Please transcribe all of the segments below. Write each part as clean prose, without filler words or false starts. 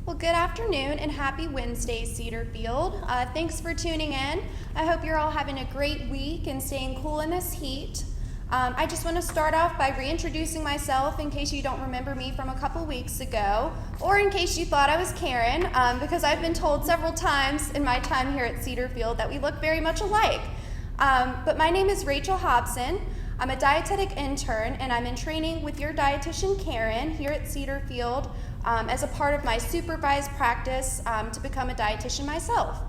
Well, good afternoon and happy Wednesday, Cedarfield. Thanks for tuning in. I hope you're all having a great week and staying cool in this heat. I just want to start off by reintroducing myself in case you don't remember me from a couple weeks ago, or in case you thought I was Karen, because I've been told several times in my time here at Cedarfield that we look very much alike. But my name is Rachel Hobson. I'm a dietetic intern, and I'm in training with your dietitian, Karen, here at Cedarfield as a part of my supervised practice to become a dietitian myself.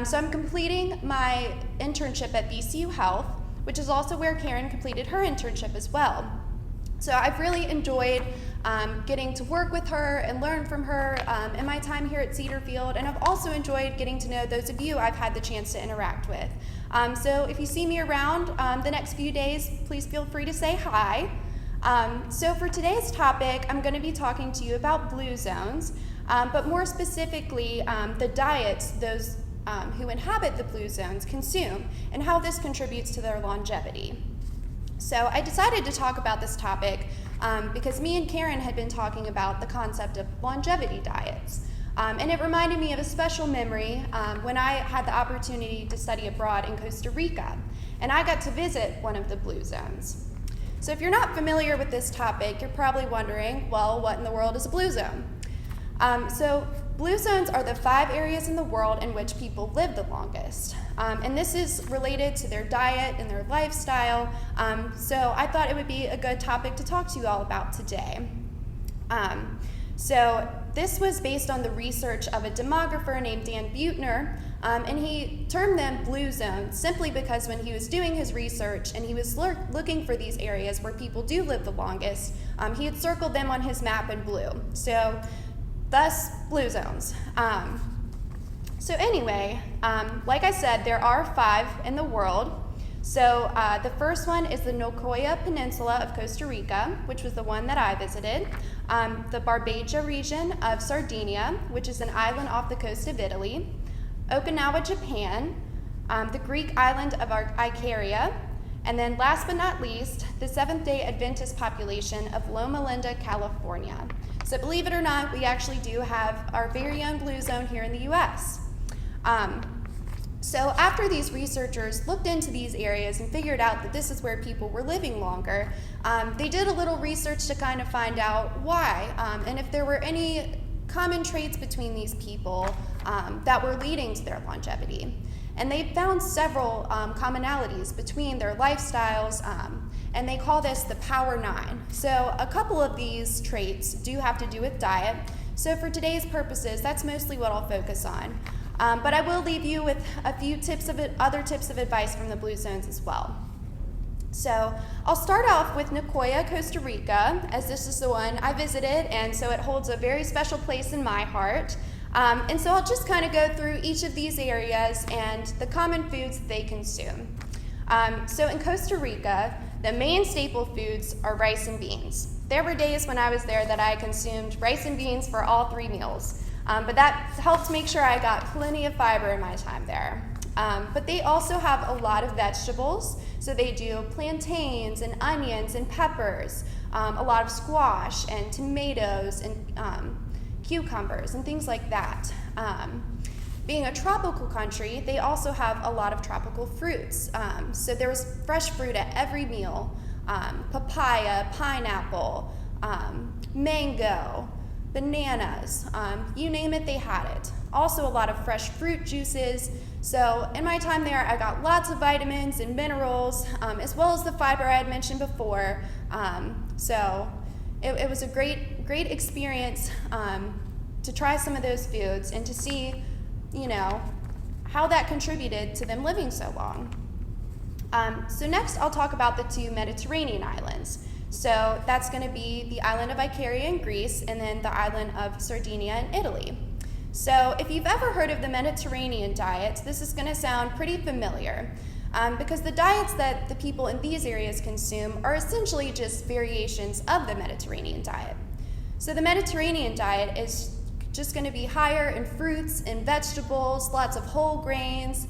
So I'm completing my internship at VCU Health, which is also where Karen completed her internship as well. So I've really enjoyed getting to work with her and learn from her in my time here at Cedarfield, and I've also enjoyed getting to know those of you I've had the chance to interact with. So if you see me around the next few days, please feel free to say hi. So for today's topic, I'm going to be talking to you about blue zones, but more specifically, the diets those who inhabit the blue zones consume and how this contributes to their longevity. So I decided to talk about this topic because me and Karen had been talking about the concept of longevity diets. And it reminded me of a special memory when I had the opportunity to study abroad in Costa Rica, and I got to visit one of the blue zones. So if you're not familiar with this topic, you're probably wondering, well, what in the world is a blue zone? So blue zones are the 5 areas in the world in which people live the longest. And this is related to their diet and their lifestyle. So I thought it would be a good topic to talk to you all about today. So this was based on the research of a demographer named Dan Buettner, and he termed them blue zones simply because when he was doing his research and he was looking for these areas where people do live the longest, he had circled them on his map in blue. So thus, blue zones. So anyway, like I said, there are 5 in the world. So the first one is the Nicoya Peninsula of Costa Rica, which was the one that I visited. The Barbagia region of Sardinia, which is an island off the coast of Italy. Okinawa, Japan. The Greek island of Icaria. And then last but not least, the Seventh-day Adventist population of Loma Linda, California. So believe it or not, we actually do have our very own blue zone here in the U.S. So after these researchers looked into these areas and figured out that this is where people were living longer, they did a little research to kind of find out why, and if there were any common traits between these people that were leading to their longevity. And they found several commonalities between their lifestyles, and they call this the Power 9. So a couple of these traits do have to do with diet. So for today's purposes, that's mostly what I'll focus on. But I will leave you with a few other tips of advice from the blue zones as well. So I'll start off with Nicoya, Costa Rica, as this is the one I visited, and so it holds a very special place in my heart. And so I'll just kind of go through each of these areas and the common foods that they consume. So in Costa Rica, the main staple foods are rice and beans. There were days when I was there that I consumed rice and beans for all 3 meals. But that helped make sure I got plenty of fiber in my time there. But they also have a lot of vegetables. So they do plantains and onions and peppers, a lot of squash and tomatoes and cucumbers and things like that. Being a tropical country, they also have a lot of tropical fruits. So there was fresh fruit at every meal, papaya, pineapple, mango, bananas, you name it, they had it. Also a lot of fresh fruit juices. So in my time there, I got lots of vitamins and minerals, as well as the fiber I had mentioned before. So it was a great experience to try some of those foods and to see, how that contributed to them living so long. So next I'll talk about the 2 Mediterranean islands. So that's going to be the island of Icaria in Greece and then the island of Sardinia in Italy. So if you've ever heard of the Mediterranean diet, this is going to sound pretty familiar because the diets that the people in these areas consume are essentially just variations of the Mediterranean diet. So the Mediterranean diet is just going to be higher in fruits and vegetables, lots of whole grains,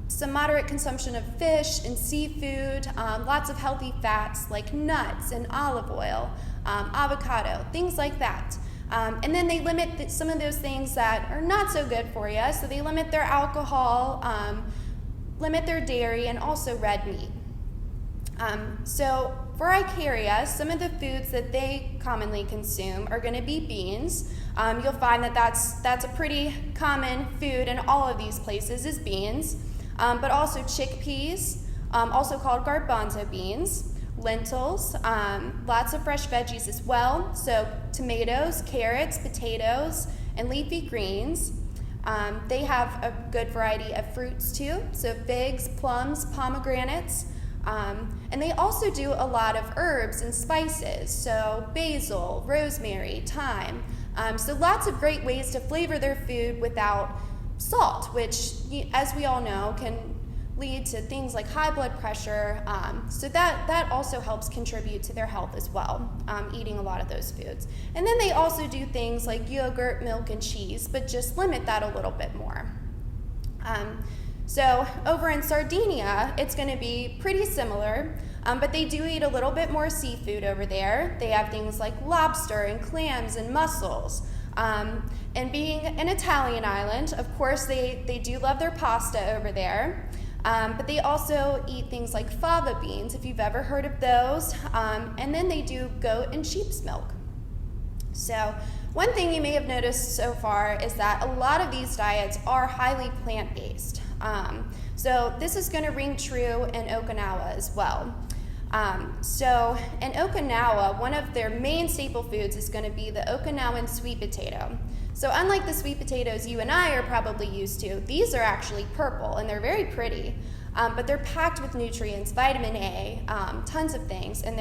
some moderate consumption of fish and seafood, lots of healthy fats like nuts and olive oil, avocado, things like that. And then they limit some of those things that are not so good for you. So they limit their alcohol, limit their dairy, and also red meat. So for Icaria, some of the foods that they commonly consume are going to be beans. You'll find that that's a pretty common food in all of these places is beans, but also chickpeas, also called garbanzo beans, lentils, lots of fresh veggies as well, so tomatoes, carrots, potatoes, and leafy greens. They have a good variety of fruits too, so figs, plums, pomegranates, and they also do a lot of herbs and spices, so basil, rosemary, thyme. So lots of great ways to flavor their food without salt, which, as we all know, can lead to things like high blood pressure. So that also helps contribute to their health as well, eating a lot of those foods. And then they also do things like yogurt, milk, and cheese, but just limit that a little bit more. So over in Sardinia, it's going to be pretty similar, but they do eat a little bit more seafood over there. They have things like lobster and clams and mussels. And being an Italian island, of course, they do love their pasta over there. But they also eat things like fava beans, if you've ever heard of those. And then they do goat and sheep's milk. So one thing you may have noticed so far is that a lot of these diets are highly plant-based. So this is going to ring true in Okinawa as well. So in Okinawa, one of their main staple foods is going to be the Okinawan sweet potato. So unlike the sweet potatoes you and I are probably used to, these are actually purple and they're very pretty, but they're packed with nutrients, vitamin A, tons of things, and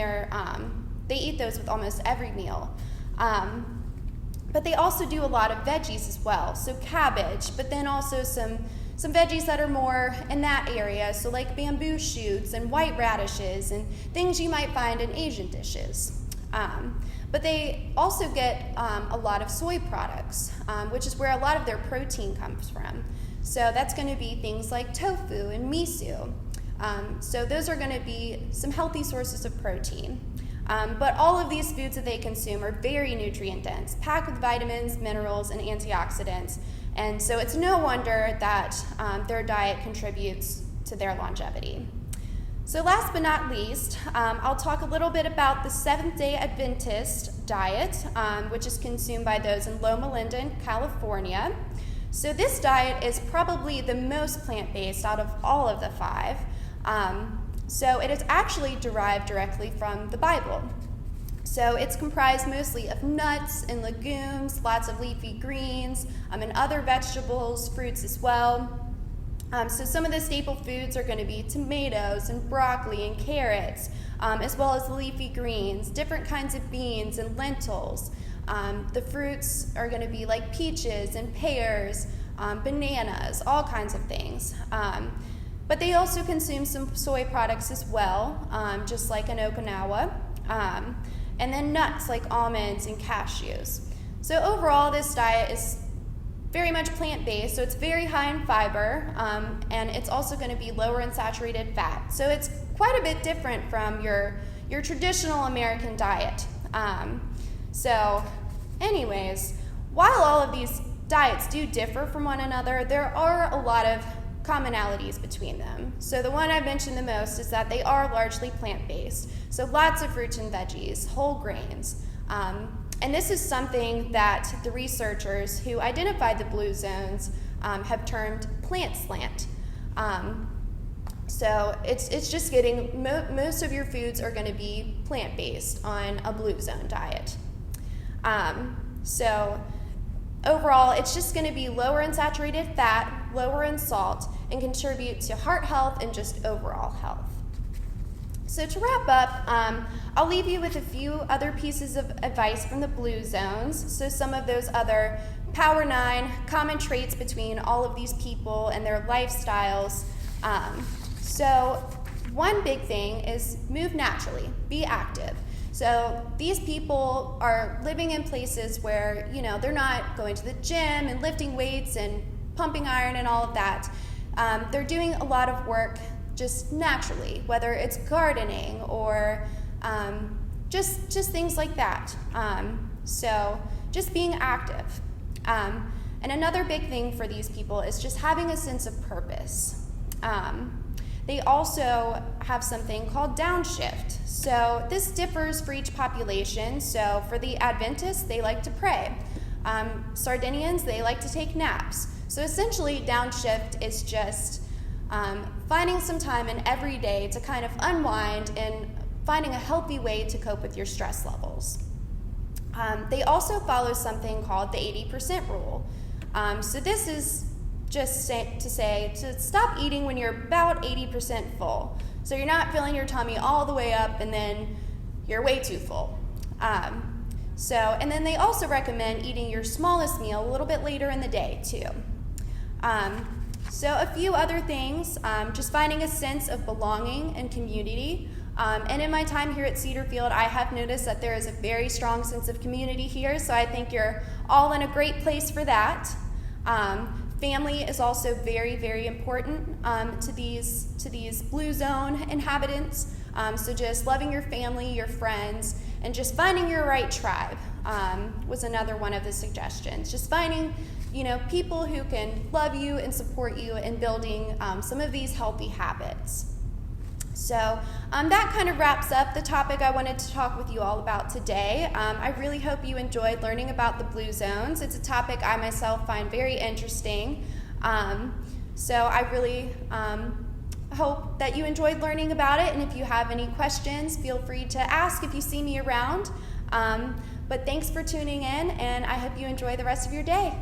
they eat those with almost every meal. But they also do a lot of veggies as well, so cabbage, but then also some veggies that are more in that area, so like bamboo shoots and white radishes and things you might find in Asian dishes. But they also get a lot of soy products, which is where a lot of their protein comes from. So that's going to be things like tofu and miso. So those are going to be some healthy sources of protein. But all of these foods that they consume are very nutrient dense, packed with vitamins, minerals, and antioxidants. And so it's no wonder that their diet contributes to their longevity. So last but not least, I'll talk a little bit about the Seventh-day Adventist diet, which is consumed by those in Loma Linda, California. So this diet is probably the most plant-based out of all of the five. So it is actually derived directly from the Bible. So it's comprised mostly of nuts and legumes, lots of leafy greens, and other vegetables, fruits as well. So some of the staple foods are going to be tomatoes and broccoli and carrots, as well as leafy greens, different kinds of beans and lentils. The fruits are going to be like peaches and pears, bananas, all kinds of things. But they also consume some soy products as well, just like in Okinawa. And then nuts like almonds and cashews. So overall, this diet is very much plant-based, so it's very high in fiber, and it's also going to be lower in saturated fat. So it's quite a bit different from your traditional American diet. So anyways, while all of these diets do differ from one another, there are a lot of commonalities between them. So the one I've mentioned the most is that they are largely plant-based. So lots of fruits and veggies, whole grains. And this is something that the researchers who identified the blue zones have termed plant slant. So it's just getting, most of your foods are going to be plant-based on a blue zone diet. So overall, it's just going to be lower in saturated fat, lower in salt, and contribute to heart health and just overall health. So to wrap up, I'll leave you with a few other pieces of advice from the blue zones. So some of those other Power 9 common traits between all of these people and their lifestyles. So one big thing is move naturally, be active. So these people are living in places where, they're not going to the gym and lifting weights and pumping iron and all of that. They're doing a lot of work just naturally, whether it's gardening or just things like that. So just being active. And another big thing for these people is just having a sense of purpose. They also have something called downshift. So this differs for each population. So for the Adventists, they like to pray. Sardinians, they like to take naps. So essentially, downshift is just finding some time in every day to kind of unwind and finding a healthy way to cope with your stress levels. They also follow something called the 80% rule. So this is just to stop eating when you're about 80% full. So you're not filling your tummy all the way up and then you're way too full. And then they also recommend eating your smallest meal a little bit later in the day too. So a few other things, just finding a sense of belonging and community. And in my time here at Cedarfield, I have noticed that there is a very strong sense of community here, so I think you're all in a great place for that. Family is also very, very important to these Blue Zone inhabitants. So just loving your family, your friends, and just finding your right tribe was another one of the suggestions. Just finding, people who can love you and support you in building some of these healthy habits. So that kind of wraps up the topic I wanted to talk with you all about today. I really hope you enjoyed learning about the Blue Zones. It's a topic I myself find very interesting. So I really hope that you enjoyed learning about it, and if you have any questions, feel free to ask if you see me around. But thanks for tuning in, and I hope you enjoy the rest of your day.